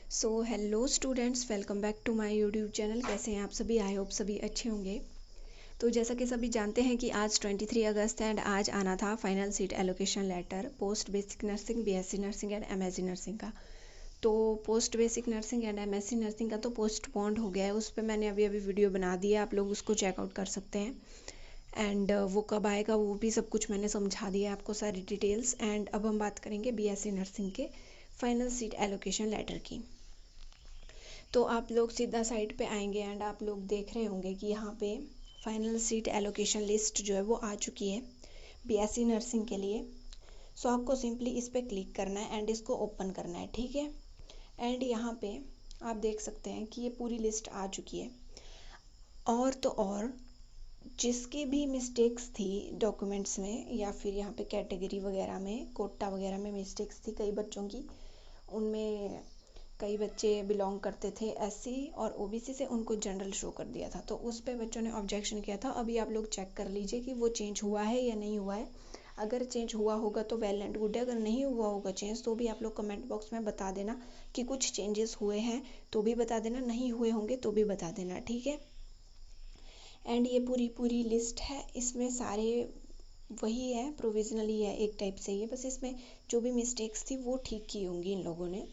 Hello students, welcome back to my YouTube channel. कैसे हैं आप सभी? आई होप सभी अच्छे होंगे। तो जैसा कि सभी जानते हैं कि आज 23 अगस्त है एंड आज आना था final seat allocation letter post basic nursing, BSc nursing and MSc nursing का। तो post basic nursing and MSc nursing का तो पोस्टपोन्ड हो गया है, उस पर मैंने अभी वीडियो बना दिया, आप लोग उसको चेकआउट कर सकते हैं। एंड वो कब आएगा वो भी सब कुछ मैंने समझा दिया आपको, सारी डिटेल्स। एंड अब हम बात करेंगे बीएससी नर्सिंग के फाइनल सीट एलोकेशन लेटर की। तो आप लोग सीधा साइट पे आएंगे एंड आप लोग देख रहे होंगे कि यहाँ पे फाइनल सीट एलोकेशन लिस्ट जो है वो आ चुकी है बीएससी नर्सिंग के लिए। सो आपको सिंपली इस पर क्लिक करना है एंड इसको ओपन करना है, ठीक है। एंड यहाँ पे आप देख सकते हैं कि ये पूरी लिस्ट आ चुकी है। और तो और जिसकी भी मिस्टेक्स थी डॉक्यूमेंट्स में या फिर यहाँ पे कैटेगरी वगैरह में, कोटा वगैरह में मिस्टेक्स थी कई बच्चों की, उनमें कई बच्चे बिलोंग करते थे एससी और ओबीसी से, उनको जनरल शो कर दिया था, तो उस पर बच्चों ने ऑब्जेक्शन किया था। अभी आप लोग चेक कर लीजिए कि वो चेंज हुआ है या नहीं हुआ है। अगर चेंज हुआ होगा तो वेल एंड गुड है, अगर नहीं हुआ होगा चेंज तो भी आप लोग कमेंट बॉक्स में बता देना कि कुछ चेंजेस हुए हैं, तो भी बता देना, नहीं हुए होंगे तो भी बता देना, ठीक है। एंड ये पूरी लिस्ट है, इसमें सारे वही है, प्रोविजनली है एक टाइप से ये, बस इसमें जो भी मिस्टेक्स थी वो ठीक की होंगी इन लोगों ने,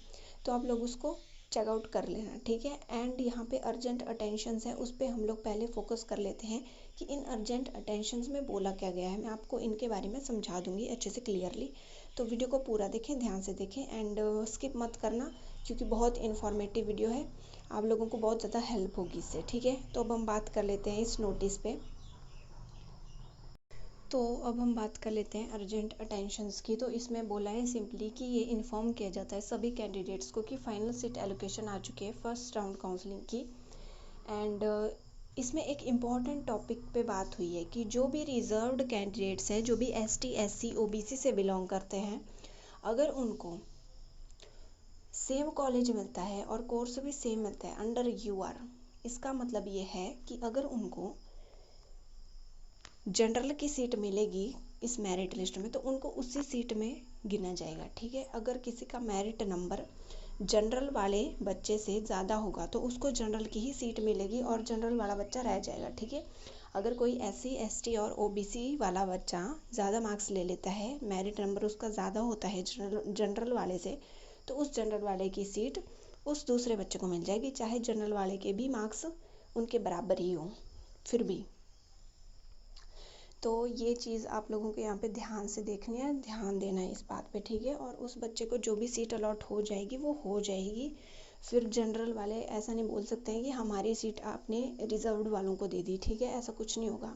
तो आप लोग उसको चेकआउट कर लेना, ठीक है। एंड यहाँ पे अर्जेंट अटेंशंस है, उस पर हम लोग पहले फोकस कर लेते हैं कि इन अर्जेंट अटेंशंस में बोला क्या गया है। मैं आपको इनके बारे में समझा दूंगी अच्छे से क्लियरली, तो वीडियो को पूरा देखें, ध्यान से देखें एंड स्किप मत करना, क्योंकि बहुत इन्फॉर्मेटिव वीडियो है, आप लोगों को बहुत ज़्यादा हेल्प होगी इससे, ठीक है। तो अब हम बात कर लेते हैं इस नोटिस पे। तो अब हम बात कर लेते हैं अर्जेंट अटेंशंस की। तो इसमें बोला है सिंपली कि ये इन्फॉर्म किया जाता है सभी कैंडिडेट्स को कि फाइनल सीट एलोकेशन आ चुकी है फर्स्ट राउंड काउंसलिंग की। एंड इसमें एक इम्पॉर्टेंट टॉपिक पे बात हुई है कि जो भी रिजर्व्ड कैंडिडेट्स हैं, जो भी एसटी एससी ओबीसी से बिलोंग करते हैं, अगर उनको सेम कॉलेज मिलता है और कोर्स भी सेम मिलता है अंडर यूआर, इसका मतलब ये है कि अगर उनको जनरल की सीट मिलेगी इस मेरिट लिस्ट में तो उनको उसी सीट में गिना जाएगा, ठीक है। अगर किसी का मेरिट नंबर जनरल वाले बच्चे से ज़्यादा होगा तो उसको जनरल की ही सीट मिलेगी और जनरल वाला बच्चा रह जाएगा, ठीक है। अगर कोई एससी एसटी और ओबीसी वाला बच्चा ज़्यादा मार्क्स ले लेता है, मेरिट नंबर उसका ज़्यादा होता है जनरल वाले से, तो उस जनरल वाले की सीट उस दूसरे बच्चे को मिल जाएगी, चाहे जनरल वाले के भी मार्क्स उनके बराबर ही हो फिर भी। तो ये चीज़ आप लोगों को यहाँ पे ध्यान से देखनी है, ध्यान देना है इस बात पे, ठीक है। और उस बच्चे को जो भी सीट अलॉट हो जाएगी वो हो जाएगी, फिर जनरल वाले ऐसा नहीं बोल सकते हैं कि हमारी सीट आपने रिजर्व्ड वालों को दे दी, ठीक है, ऐसा कुछ नहीं होगा।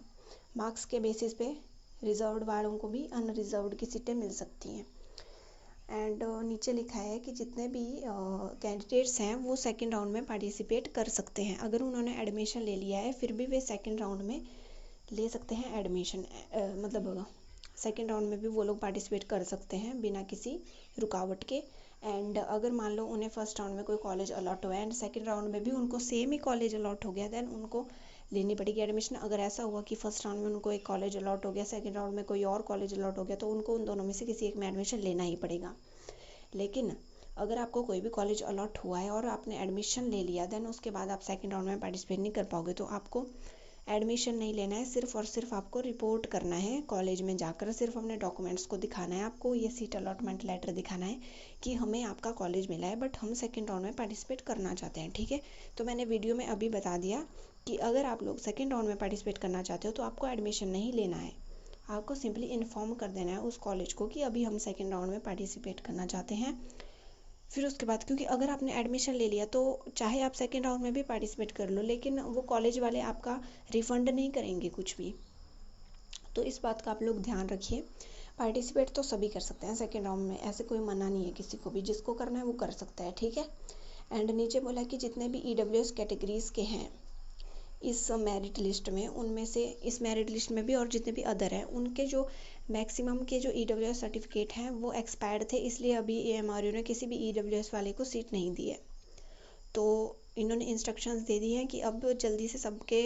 मार्क्स के बेसिस पे रिजर्व्ड वालों को भी अनरिजर्व्ड की सीटें मिल सकती हैं। एंड नीचे लिखा है कि जितने भी कैंडिडेट्स हैं वो सेकेंड राउंड में पार्टिसिपेट कर सकते हैं। अगर उन्होंने एडमिशन ले लिया है फिर भी वे सेकेंड राउंड में ले सकते हैं एडमिशन, मतलब सेकेंड राउंड में भी वो लोग पार्टिसिपेट कर सकते हैं बिना किसी रुकावट के। एंड अगर मान लो उन्हें फर्स्ट राउंड में कोई कॉलेज अलॉट हुआ है एंड सेकेंड राउंड में भी उनको सेम ही कॉलेज अलॉट हो गया, देन उनको लेनी पड़ेगी एडमिशन। अगर ऐसा हुआ कि फर्स्ट राउंड में उनको एक कॉलेज अलॉट हो गया, सेकेंड राउंड में कोई और कॉलेज अलॉट हो गया, तो उनको उन दोनों में से किसी एक में एडमिशन लेना ही पड़ेगा। लेकिन अगर आपको कोई भी कॉलेज अलॉट हुआ है और आपने एडमिशन ले लिया, देन उसके बाद आप सेकेंड राउंड में पार्टिसिपेट नहीं कर पाओगे, तो आपको एडमिशन नहीं लेना है, सिर्फ और सिर्फ आपको रिपोर्ट करना है कॉलेज में जाकर, सिर्फ अपने डॉक्यूमेंट्स को दिखाना है, आपको ये सीट अलॉटमेंट लेटर दिखाना है कि हमें आपका कॉलेज मिला है बट हम सेकेंड राउंड में पार्टिसिपेट करना चाहते हैं, ठीक है। तो मैंने वीडियो में अभी बता दिया कि अगर आप लोग सेकेंड राउंड में पार्टिसिपेट करना चाहते हो तो आपको एडमिशन नहीं लेना है, आपको सिंपली इन्फॉर्म कर देना है उस कॉलेज को कि अभी हम सेकेंड राउंड में पार्टिसिपेट करना चाहते हैं। फिर उसके बाद, क्योंकि अगर आपने एडमिशन ले लिया तो चाहे आप सेकेंड राउंड में भी पार्टिसिपेट कर लो, लेकिन वो कॉलेज वाले आपका रिफंड नहीं करेंगे कुछ भी, तो इस बात का आप लोग ध्यान रखिए। पार्टिसिपेट तो सभी कर सकते हैं सेकेंड राउंड में, ऐसे कोई मना नहीं है किसी को भी, जिसको करना है वो कर सकता है, ठीक है। एंड नीचे बोला कि जितने भी ईडब्ल्यूएस कैटेगरीज के हैं इस मेरिट लिस्ट में, उनमें से इस मेरिट लिस्ट में भी और जितने भी अदर हैं, उनके जो मैक्सिमम के जो ईडब्ल्यूएस सर्टिफिकेट हैं वो एक्सपायर्ड थे, इसलिए अभी एएमआरयू ने किसी भी ईडब्ल्यूएस वाले को सीट नहीं दी है। तो इन्होंने इंस्ट्रक्शंस दे दी हैं कि अब जल्दी से सबके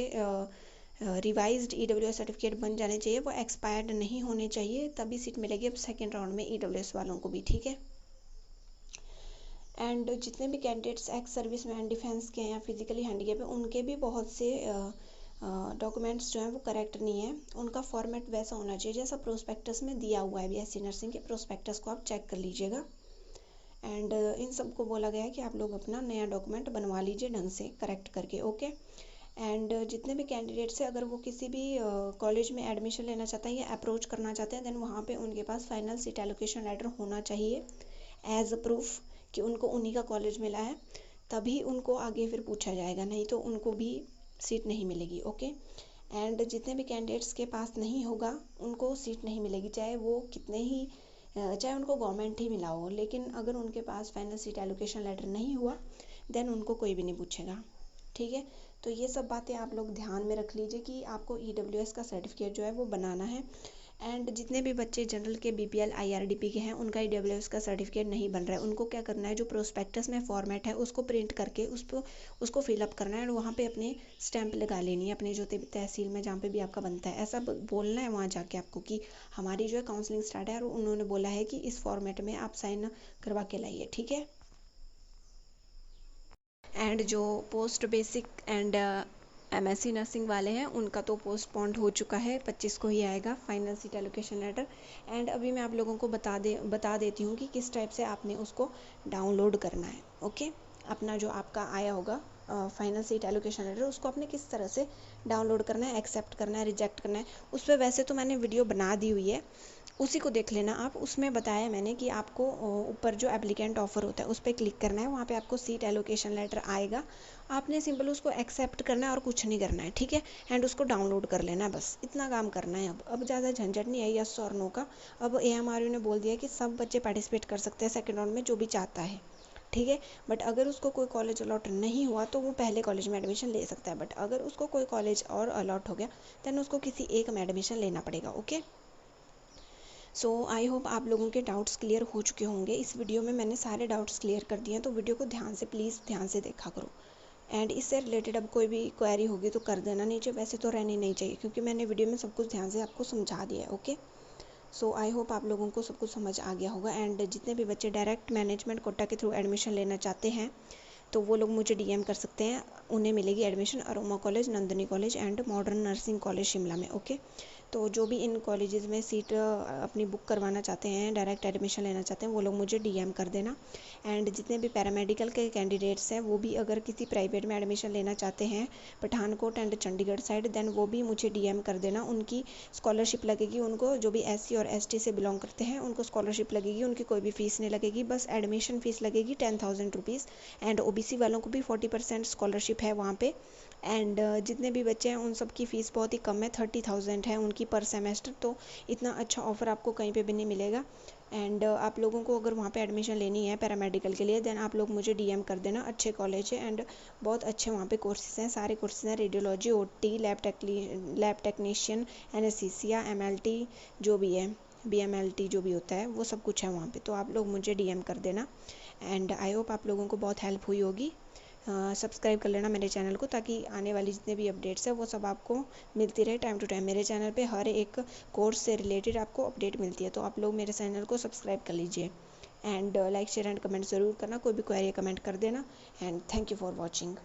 रिवाइज्ड ईडब्ल्यूएस सर्टिफिकेट बन जाने चाहिए, वो एक्सपायर्ड नहीं होने चाहिए, तभी सीट मिलेगी अब सेकेंड राउंड में ईडब्ल्यूएस वालों को भी, ठीक है। एंड जितने भी candidates ex service man, defence के हैं या फिजिकली हैंडीकैप है, उनके भी बहुत से डॉक्यूमेंट्स जो हैं वो करेक्ट नहीं है। उनका फॉर्मेट वैसा होना चाहिए जैसा प्रोस्पेक्टस में दिया हुआ है। बीएससी नर्सिंग के प्रोस्पेक्टस को आप चेक कर लीजिएगा। एंड इन सबको बोला गया है कि आप लोग अपना नया डॉक्यूमेंट बनवा लीजिए ढंग से करेक्ट करके, ओके। एंड जितने भी कैंडिडेट्स हैं, अगर वो किसी भी कॉलेज में एडमिशन लेना चाहते हैं या अप्रोच करना चाहते हैं, देन वहाँ पे उनके पास फाइनल सीट एलोकेशन लेटर होना चाहिए एज अ प्रूफ कि उनको उन्हीं का कॉलेज मिला है। तभी उनको आगे फिर पूछा जाएगा, नहीं तो उनको भी सीट नहीं मिलेगी, ओके। एंड जितने भी कैंडिडेट्स के पास नहीं होगा उनको सीट नहीं मिलेगी, चाहे वो कितने ही चाहे उनको गवर्नमेंट ही मिला हो, लेकिन अगर उनके पास फाइनल सीट एलोकेशन लेटर नहीं हुआ देन उनको कोई भी नहीं पूछेगा, ठीक है। तो ये सब बातें आप लोग ध्यान में रख लीजिए कि आपको EWS का सर्टिफिकेट जो है वो बनाना है। एंड जितने भी बच्चे जनरल के BPL IRDP के हैं, उनका EWS का सर्टिफिकेट नहीं बन रहा है, उनको क्या करना है, जो प्रोस्पेक्टस में फॉर्मेट है उसको प्रिंट करके उसको फिलअप करना है और वहाँ पे अपने स्टैंप लगा लेनी है अपने जो तहसील में जहाँ पे भी आपका बनता है। ऐसा बोलना है वहाँ जाके आपको कि हमारी जो है काउंसलिंग स्टार्ट है और उन्होंने बोला है कि इस फॉर्मेट में आप साइन करवा के लाइए, ठीक है। एंड जो post basic and MSc nursing वाले हैं उनका तो पोस्टपोन्ड हो चुका है, 25 को ही आएगा final seat allocation letter. And अभी मैं आप लोगों को बता देती हूँ कि किस टाइप से आपने उसको डाउनलोड करना है, ओके। अपना जो आपका आया होगा फाइनल सीट एलोकेशन लेटर, उसको आपने किस तरह से डाउनलोड करना है, एक्सेप्ट करना है, रिजेक्ट करना है। उस पर वैसे तो मैंने वीडियो बना दी हुई है, उसी को देख लेना आप। उसमें बताया मैंने कि आपको ऊपर जो एप्लीकेंट ऑफर होता है उस पर क्लिक करना है, वहाँ पे आपको सीट एलोकेशन लेटर आएगा, आपने सिंपल उसको एक्सेप्ट करना है और कुछ नहीं करना है, ठीक है। एंड उसको डाउनलोड कर लेना है, बस इतना काम करना है। अब ज़्यादा झंझट नहीं है यस और नो का। अब AMRU ने बोल दिया कि सब बच्चे पार्टिसिपेट कर सकते हैं सेकेंड राउंड में, जो भी चाहता है, ठीक है। बट अगर उसको कोई कॉलेज अलॉट नहीं हुआ तो वो पहले कॉलेज में एडमिशन ले सकता है, बट अगर उसको कोई कॉलेज और अलॉट हो गया देन उसको किसी एक में एडमिशन लेना पड़ेगा, ओके। सो आई होप आप लोगों के डाउट्स क्लियर हो चुके होंगे। इस वीडियो में मैंने सारे डाउट्स क्लियर कर दिए हैं, तो वीडियो को ध्यान से प्लीज़ ध्यान से देखा करो। एंड इससे रिलेटेड अब कोई भी क्वेरी होगी तो कर देना नीचे, वैसे तो रहनी नहीं चाहिए क्योंकि मैंने वीडियो में सब कुछ ध्यान से आपको समझा दिया है, ओके। सो आई होप आप लोगों को सब कुछ समझ आ गया होगा। एंड जितने भी बच्चे डायरेक्ट मैनेजमेंट कोटा के थ्रू एडमिशन लेना चाहते हैं तो वो लोग मुझे DM कर सकते हैं, उन्हें मिलेगी admission aroma college, Nandini college and modern nursing college Shimla में, ओके। तो जो भी इन कॉलेजेस में सीट अपनी बुक करवाना चाहते हैं, डायरेक्ट एडमिशन लेना चाहते हैं, वो लोग मुझे DM कर देना। एंड जितने भी पैरामेडिकल के कैंडिडेट्स हैं वो भी अगर किसी प्राइवेट में एडमिशन लेना चाहते हैं Pathankot and Chandigarh side, then वो भी मुझे DM कर देना। उनकी स्कॉलरशिप लगेगी, उनको जो भी SC और ST से बिलोंग करते हैं उनको स्कॉलरशिप लगेगी, उनकी कोई भी फ़ीस नहीं लगेगी, बस एडमिशन फ़ीस लगेगी 10,000 रुपीज़। एंड OBC वालों को भी 40% स्कॉलरशिप है वहाँ पे। एंड जितने भी बच्चे हैं उन सब की फ़ीस बहुत ही कम है, 30,000 है उनकी पर सेमेस्टर। तो इतना अच्छा ऑफ़र आपको कहीं पे भी नहीं मिलेगा। एंड आप लोगों को अगर वहाँ पे एडमिशन लेनी है पैरामेडिकल के लिए देन आप लोग मुझे DM कर देना। अच्छे कॉलेज है एंड बहुत अच्छे वहाँ पे कोर्सेज हैं, सारे कोर्सेज हैं, radiology, OT, lab technician, anaesthesia, MLT जो भी है, BMLT जो भी होता है वो सब कुछ है वहाँ पे। तो आप लोग मुझे DM कर देना। एंड आई होप आप लोगों को बहुत हेल्प हुई होगी। सब्सक्राइब कर लेना मेरे चैनल को ताकि आने वाली जितने भी अपडेट्स है वो सब आपको मिलती रहे टाइम टू टाइम। मेरे चैनल पे हर एक कोर्स से रिलेटेड आपको अपडेट मिलती है, तो आप लोग मेरे चैनल को सब्सक्राइब कर लीजिए। And like share and comment ज़रूर करना, कोई भी क्वेरी कमेंट कर देना। And thank you for watching.